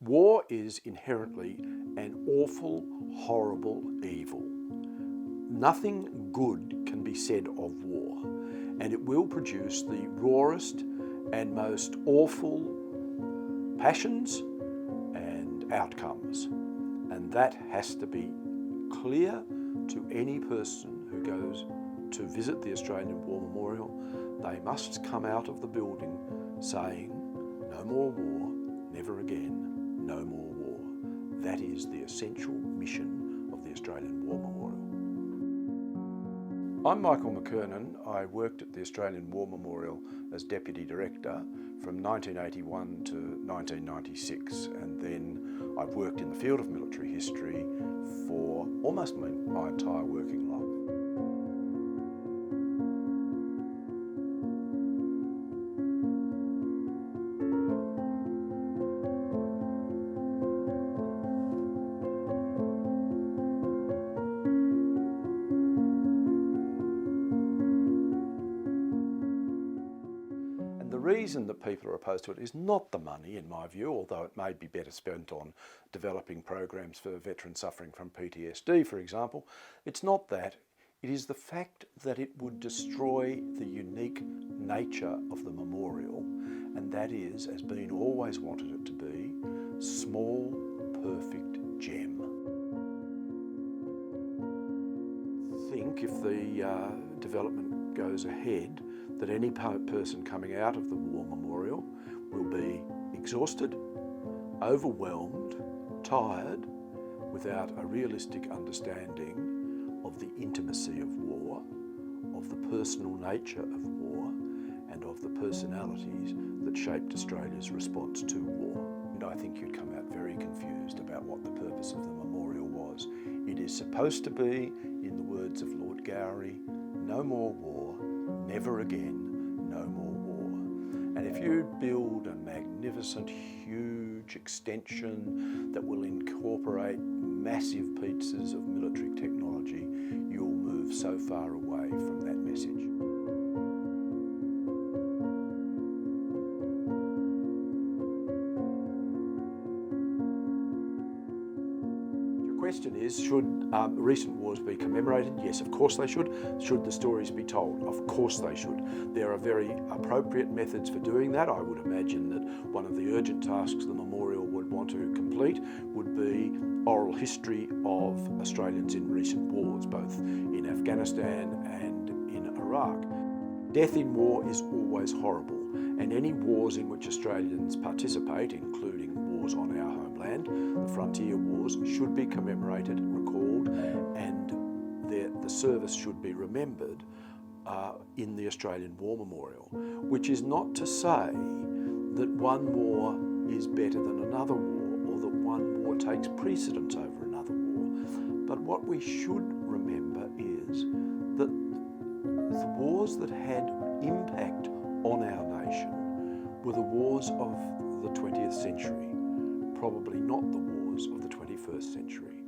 War is inherently an awful, horrible evil. Nothing good can be said of war, and it will produce the rawest and most awful passions and outcomes. And that has to be clear to any person who goes to visit the Australian War Memorial. They must come out of the building saying, "No more war, never again, no more war." That is the essential mission of the Australian War Memorial. I'm Michael McKernan. I worked at the Australian War Memorial as Deputy Director from 1981 to 1996, and then I've worked in the field of military history for almost my entire working life. The reason that people are opposed to it is not the money, in my view, although it may be better spent on developing programs for veterans suffering from PTSD, for example. It's not that. It is the fact that it would destroy the unique nature of the memorial, and that is, as Bean always wanted it to be, small, perfect gem. I think if the development goes ahead, that any person coming out of the War Memorial will be exhausted, overwhelmed, tired, without a realistic understanding of the intimacy of war, of the personal nature of war, and of the personalities that shaped Australia's response to war. And I think you'd come out very confused about what the purpose of the memorial was. It is supposed to be, in the words of Lord Gowrie, no more war, never again, no more war. And if you build a magnificent, huge extension that will incorporate massive pieces of military technology, you'll move so far away from that message. Question is, should recent wars be commemorated? Yes, of course they should. Should the stories be told? Of course they should. There are very appropriate methods for doing that. I would imagine that one of the urgent tasks the memorial would want to complete would be oral history of Australians in recent wars, both in Afghanistan and in Iraq. Death in war is always horrible, and any wars in which Australians participate, including wars on our homeland, the frontier wars, should be commemorated, recalled, and the service should be remembered in the Australian War Memorial, which is not to say that one war is better than another war, or that one war takes precedence over another war. But what we should remember is that the wars that had impact on our nation were the wars of the 20th century, probably not the wars of the 21st century.